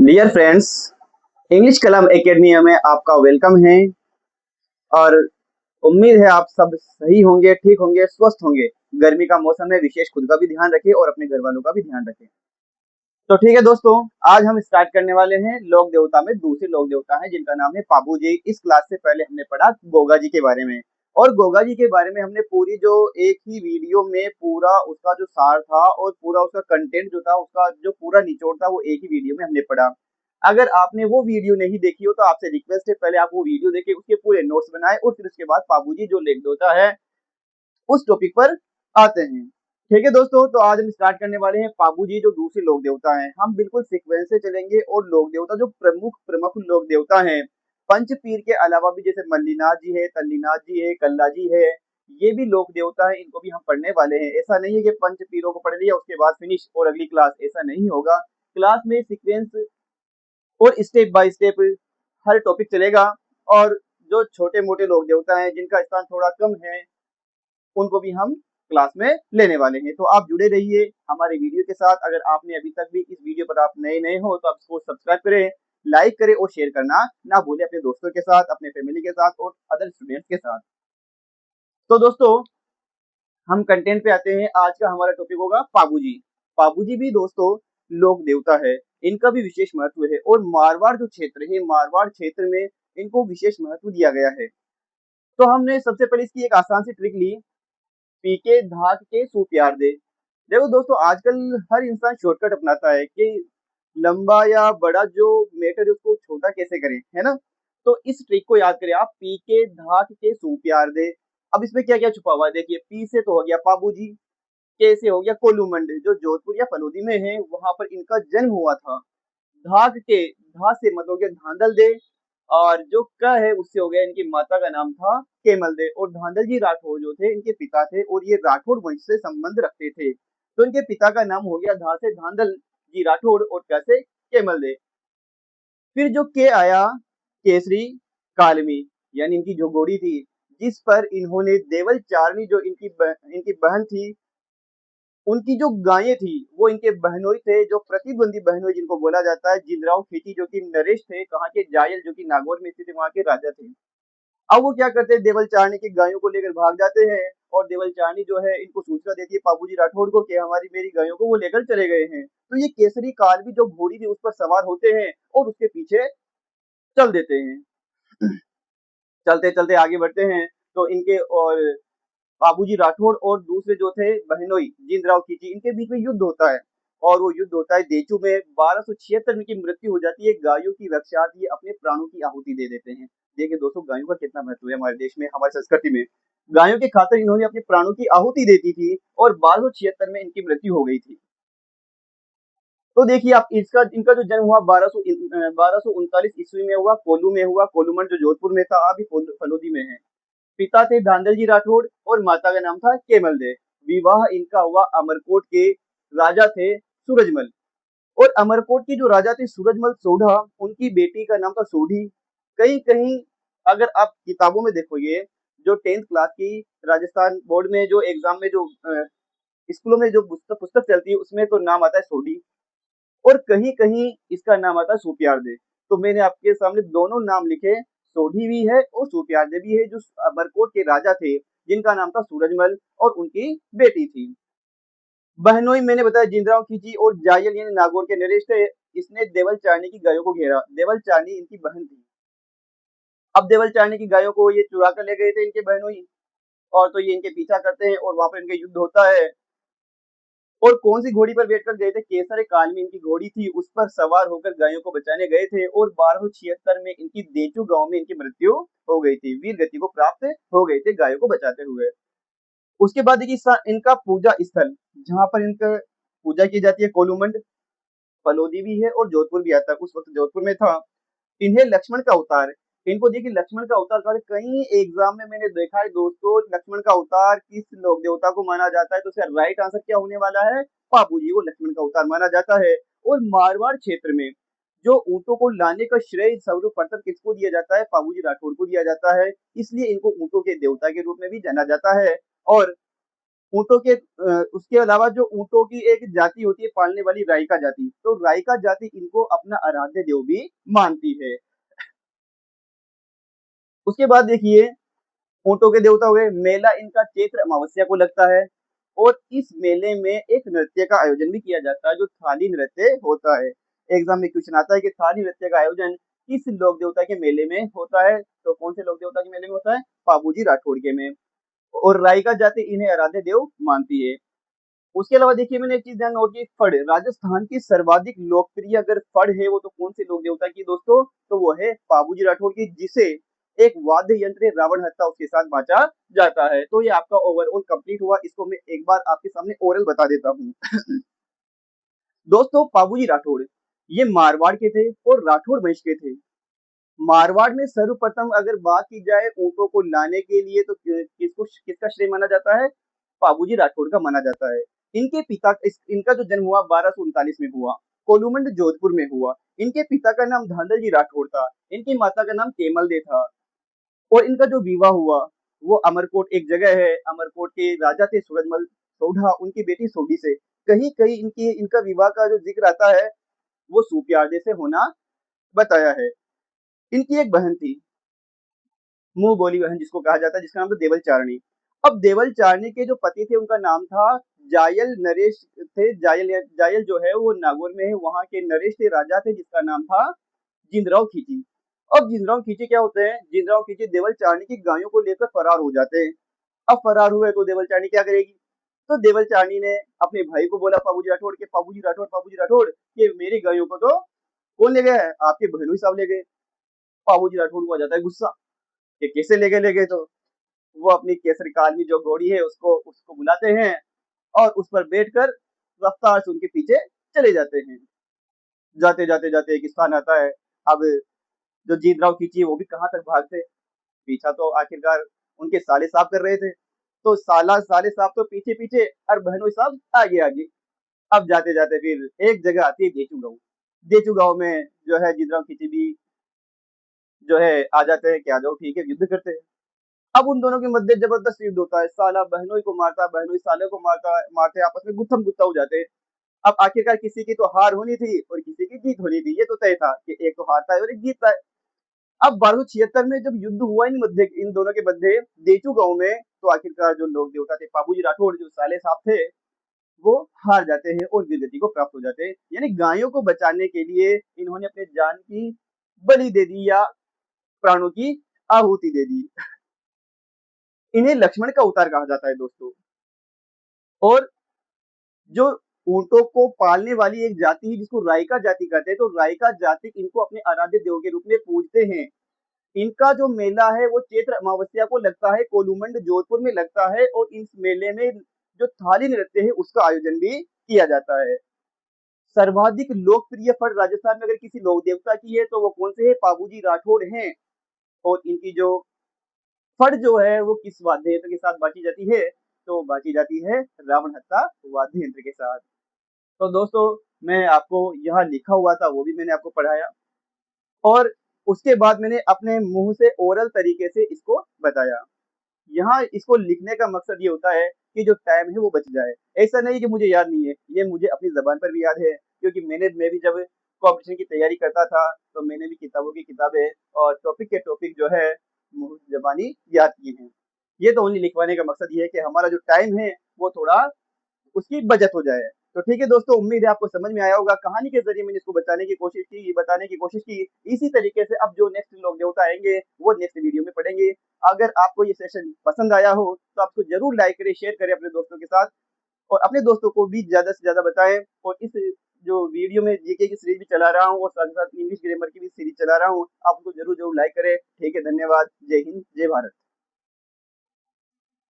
Dear friends, English कलाम academy में आपका welcome है। और उम्मीद है आप सब सही होंगे, ठीक होंगे, स्वस्थ होंगे। गर्मी का मौसम है, विशेष खुद का भी ध्यान रखें और अपने घर वालों का भी ध्यान रखें। तो ठीक है दोस्तों, आज हम स्टार्ट करने वाले हैं लोक देवता में दूसरे लोक देवता है जिनका नाम है पाबू जी। इस क्लास से पहले हमने पढ़ा गोगा जी के बारे में, और गोगा जी के बारे में हमने पूरी जो एक ही वीडियो में पूरा उसका जो सार था और पूरा उसका कंटेंट जो था, उसका जो पूरा निचोड़ था, वो एक ही वीडियो में हमने पढ़ा। अगर आपने वो वीडियो नहीं देखी हो तो आपसे रिक्वेस्ट है, पहले आप वो वीडियो देखें, उसके पूरे नोट्स बनाए और फिर उसके बाद पाबू जी जो लेख देवता है उस टॉपिक पर आते हैं। ठीक है दोस्तों, तो आज हम स्टार्ट करने वाले हैं पाबू जी जो दूसरे लोक देवता हैं। हम बिल्कुल सीक्वेंस से चलेंगे और लोक देवता जो प्रमुख प्रमुख लोक देवता हैं पंचपीर के अलावा भी, जैसे मल्लीनाथ जी है, तल्लीनाथ जी है, कल्ला जी है, ये भी लोक देवता है, इनको भी हम पढ़ने वाले हैं। ऐसा नहीं है कि पंच पीरों को पढ़ लिया उसके बाद फिनिश और अगली क्लास, ऐसा नहीं होगा। क्लास में सीक्वेंस और step by step her topic चलेगा। और जो छोटे मोटे लोक देवता हैं जिनका स्थान थोड़ा कम है, उनको भी हम क्लास में लेने वाले हैं। तो आप जुड़े रहिए हमारे वीडियो के साथ। अगर आपने अभी तक भी इस वीडियो पर आप नए हो तो आप इसको सब्सक्राइब करें, लाइक करें और शेयर करना ना भूलें अपने दोस्तों के साथ, अपने फैमिली के साथ और अदर स्टूडेंट्स के साथ। तो दोस्तों, हम कंटेंट पे आते हैं। आज का हमारा टॉपिक होगा पाबूजी। पाबूजी भी दोस्तों लोक देवता है, इनका भी विशेष महत्व है। और मारवाड़ जो क्षेत्र है, मारवाड़ क्षेत्र में इनको विशेष महत्व दिया गया है। तो हमने सबसे पहले इसकी एक आसान सी ट्रिक ली, पी के धाक के सू प्यार दे। देखो दोस्तों, आजकल हर इंसान शॉर्टकट अपनाता है कि लंबा या बड़ा जो मैटर है उसको छोटा कैसे करें, है ना। तो इस ट्रिक को याद करें आप, पी के धाक के सू प्यार दे। अब इसमें क्या क्या छुपा हुआ है देखिए। पी से तो हो गया पाबूजी, के से हो गया कोलूमंड जो जोधपुर या फलोदी में है, वहां पर इनका जन्म हुआ था। धाक के, धा से मत हो गया धांधल दे, और जो क है उससे हो गया, इनकी माता का नाम था केमल दे। और धांधल जी राठौर जो थे इनके पिता थे, और ये राठौर वंश से संबंध रखते थे। तो इनके पिता का नाम हो गया धा से धांधल जी राठौड़ और क से केमल दे। फिर जो के आया, केसरी कालमी, यानी इनकी जो घोड़ी थी, जिस पर इन्होंने देवल चारनी जो इनकी बहन थी, उनकी जो गायें थी वो इनके बहनोई थे, जो प्रतिद्वंदी बहनोई जिनको बोला जाता है। जिंदराव खींची जो कि नरेश थे, कहाँ के जायल जो कि नागौर में स्थित वहां के राजा थे। अब वो क्या करते हैं, देवल चारनी की गायों को लेकर भाग जाते हैं। और देवल चारनी जो है इनको सूचना देती है पाबूजी राठौड़ को कि हमारी मेरी गायों को वो लेकर चले गए हैं। तो ये केसरी काल भी जो घोड़ी थी उस पर सवार होते हैं और उसके पीछे चल देते हैं। चलते चलते आगे बढ़ते हैं तो इनके और बाबूजी राठौड़ और दूसरे जो थे बहनोई जिंदराव खींची, इनके बीच में युद्ध होता है। और वो युद्ध होता है देचू में। 1276 में इनकी मृत्यु हो जाती है। गायों की रक्षार्थ ये अपने प्राणों की आहुति दे देते हैं। देखिए दोस्तों, गायों का कितना महत्व है हमारे देश में, हमारी संस्कृति में। गायों के खातिर इन्होंने अपने प्राणों की आहुति दे दी थी और 1276 में इनकी मृत्यु हो गई थी। तो देखिए आप, इसका इनका जो जन्म हुआ 1239 ईस्वी में हुआ, कोल्लू में हुआ। कोल्लूमंड जो जोधपुर में था, अभी फलोदी में है। पिता थे धांधल जी राठौड़ और माता का नाम था केमल दे। विवाह इनका हुआ अमरकोट के राजा थे सूरजमल। और अमरकोट के जो राजा थे सूरजमल सोढ़ा, उनकी बेटी का नाम था सोढ़ी। कहीं कहीं अगर आप किताबों में देखोगे, जो 10th क्लास की राजस्थान बोर्ड में जो एग्जाम में जो स्कूलों में जो पुस्तक पुस्तक चलती है उसमें तो नाम आता है सोढ़ी, और कहीं कहीं इसका नाम आता है सुप्यारदे। तो मैंने आपके सामने दोनों नाम लिखे, सोढ़ी भी है और सुप्यारदे भी है, जो अमरकोट के राजा थे जिनका नाम था सूरजमल और उनकी बेटी थी। बहनोई मैंने बताया जिंदराव खींची और जायल यानी नागौर के नरेश थे। इसने देवल चारनी की गायों को घेरा। देवल चारनी इनकी बहन थी। अब देवल चारनी की गायों को ये चुरा कर ले गए थे इनके बहनोई, और तो ये इनके पीछा करते हैं और वहां पर इनके युद्ध होता है। और कौन सी घोड़ी पर बैठकर गए थे, केसर काल में इनकी घोड़ी थी, उस पर सवार होकर गायों को बचाने गए थे। और 1276 में इनकी देचू गांव में इनकी मृत्यु हो गई थी। वीर गति को प्राप्त हो गए थे गायों को बचाते हुए। उसके बाद देखिए इनका पूजा स्थल जहां पर इनका पूजा की जाती है, कोलूमंड, फलोदी भी है और जोधपुर भी आता है। उस वक्त जोधपुर में था। इन्हें लक्ष्मण का अवतार, इनको देखिए लक्ष्मण का अवतार का कई एग्जाम में मैंने देखा है दोस्तों, लक्ष्मण का अवतार किस लोक देवता को माना जाता है, तो इसका राइट आंसर क्या होने वाला है, पापू जी को लक्ष्मण का अवतार माना जाता है। और मारवाड़ क्षेत्र में जो ऊंटों को लाने का श्रेय सर्वप्रथम किसको दिया जाता है, पाबूजी राठौर को दिया जाता है। इसलिए इनको ऊंटों के देवता के रूप में भी जाना जाता है। और ऊँटों के उसके अलावा जो ऊँटों की एक जाति होती है पालने वाली राइका जाति, तो राइका जाति इनको अपना आराध्य देव भी मानती है। उसके बाद देखिए ऊँटों के देवता हुए, मेला इनका चैत्र अमावस्या को लगता है और इस मेले में एक नृत्य का आयोजन भी किया जाता है जो थाली नृत्य होता है। एग्जाम में क्वेश्चन आता है कि थाली नृत्य का आयोजन किस लोक देवता के मेले में होता है, तो कौन से लोक देवता के मेले में होता है? पाबूजी राठौड़ के में। और राइका जाति इन्हें आराध्य देव मानती है। उसके अलावा देखिए मैंने एक चीज ध्यान नोट की, फड़ राजस्थान की सर्वाधिक लोकप्रिय अगर फड़ है वो तो कौन से लोक देवता की दोस्तों, तो वो है पाबूजी राठौड़ की, जिसे एक वाद्य यंत्र रावण हत्ता उसके साथ बांटा जाता है। तो ये आपका ओवरऑल कंप्लीट हुआ, इसको मैं एक बार आपके सामने ओरल बता देता हूँ। दोस्तों पाबूजी राठौड़ ये मारवाड़ के थे और राठौड़ वंश के थे। मारवाड़ में सर्वप्रथम अगर बात की जाए ऊंटों को लाने के लिए तो किसका श्रेय माना जाता है? पाबूजी राठौड़ का माना जाता है। इनके पिता इनका जो जन्म हुआ 1239 में हुआ, कोलूमंड जोधपुर में हुआ। इनके पिता का नाम धांधल जी राठौड़ था, इनकी माता का नाम केमल दे था और इनका जो विवाह हुआ वो अमरकोट एक जगह है, अमरकोट के राजा थे सूरजमल सोढ़ा, उनकी बेटी सोढ़ी से। कहीं कहीं इनका विवाह का जो जिक्र आता है वो सूप्यारदे से होना बताया है। इनकी एक बहन थी, मुंह बोली बहन जिसको कहा जाता है, जिसका नाम था देवल चारणी। अब देवल चारणी के जो पति थे उनका नाम था जायल नरेश थे। जायल जायल जो है वो नागौर में है, वहां के नरेश थे, राजा थे, जिसका नाम था जिंदराव खींची। अब जिंदराव खींची क्या होते हैं? जिंदराव खींची देवल चारणी की गायों को लेकर फरार हो जाते हैं। अब फरार हुए तो देवल चारणी क्या करेगी? तो देवल चारणी ने अपने भाई को बोला पाबूजी राठौड़ के, पाबूजी राठौड़ ये मेरी गायों को तो कौन ले गया है? आपके बहनोई साहब ले गए। पाबूजी राठौड़ को आ जाता है गुस्सा कि कैसे ले गए, तो वो अपनी केसरी कालमी जो घोड़ी है उसको उसको बुलाते हैं और उस पर बैठकर रफ्तार से उनके पीछे चले जाते हैं। जाते जाते जाते एक स्थान आता है। अब जो जीतराव खींची है वो भी कहाँ तक भागते, पीछा तो आखिरकार उनके साले साहब कर रहे थे, तो साले साहब तो पीछे पीछे और बहनोई साहब आगे आगे। अब जाते जाते फिर एक जगह आती है देचू गांव। देचू गांव में जो है जीतराव खींची भी जो है आ जाते हैं कि आ जाओ ठीक है युद्ध करते हैं। अब उन दोनों के मध्य जबरदस्त युद्ध होता है, साला बहनोई को मारता, बहनोई साले को मारता, मारते आपस में गुत्थम गुत्ता हो जाते हैं। अब आखिरकार किसी की तो हार होनी थी और किसी की जीत होनी थी, ये तो तय था कि एक तो हारता है और एक जीतता है। अब 1276 में जब युद्ध हुआ इन दोनों के मध्य देचू गांव में, तो आखिरकार जो लोग देवता थे पाबूजी राठौड़ जो साले साहब थे वो हार जाते हैं और वीरगति को प्राप्त हो जाते हैं। यानी गायों को बचाने के लिए इन्होंने अपने जान की बलि दे दी या प्राणों की आहुति दे दी। इन्हें लक्ष्मण का अवतार कहा जाता है दोस्तों। और जो ऊंटों को पालने वाली एक जाति है जिसको राइका जाति कहते हैं, तो राइका जाति इनको अपने आराध्य देव के रूप में पूजते हैं। इनका जो मेला है वो चैत्र अमावस्या को लगता है, कोलूमंड जोधपुर में लगता है और इस मेले में जो थाली नृत्य है उसका आयोजन भी किया जाता है। सर्वाधिक लोकप्रिय फड़ राजस्थान में अगर किसी लोक देवता की है तो वो कौन से है? पाबूजी राठौड़ हैं। और इनकी जो फड़ जो है वो किस वाद्य यंत्र के साथ बांटी जाती है? तो बांटी जाती है रावण हत्ता वाद्य यंत्र के साथ। तो दोस्तों मैं आपको यहाँ लिखा हुआ था वो भी मैंने आपको पढ़ाया और उसके बाद मैंने अपने मुंह से ओरल तरीके से इसको बताया। यहाँ इसको लिखने का मकसद ये होता है कि जो टाइम है वो बच जाए। ऐसा नहीं कि मुझे याद नहीं है, ये मुझे अपनी जबान पर भी याद है, क्योंकि मैं भी जब कॉम्पिटिशन की तैयारी करता था तो मैंने भी किताबों की किताबें और टॉपिक के टॉपिक जो है मुंह जबानी याद किए हैं। ये तो ओनली लिखवाने का मकसद ये है कि हमारा जो टाइम है वो थोड़ा उसकी बचत हो जाए। तो ठीक है दोस्तों, उम्मीद है आपको समझ में आया होगा। कहानी के जरिए मैंने इसको बताने की कोशिश की, बताने की कोशिश की। इसी तरीके से अब जो नेक्स्ट लोग देवता आएंगे वो नेक्स्ट वीडियो में पढ़ेंगे। अगर आपको ये सेशन पसंद आया हो तो आपको जरूर लाइक करें, शेयर करें अपने दोस्तों के साथ और अपने दोस्तों को भी ज्यादा से ज्यादा बताएं। और इस जो वीडियो में जीके की सीरीज भी चला रहा हूँ और साथ ही साथ इंग्लिश ग्रामर की भी सीरीज चला रहा हूँ, आप उसको जरूर जरूर लाइक करें। ठीक है, धन्यवाद। जय हिंद, जय भारत।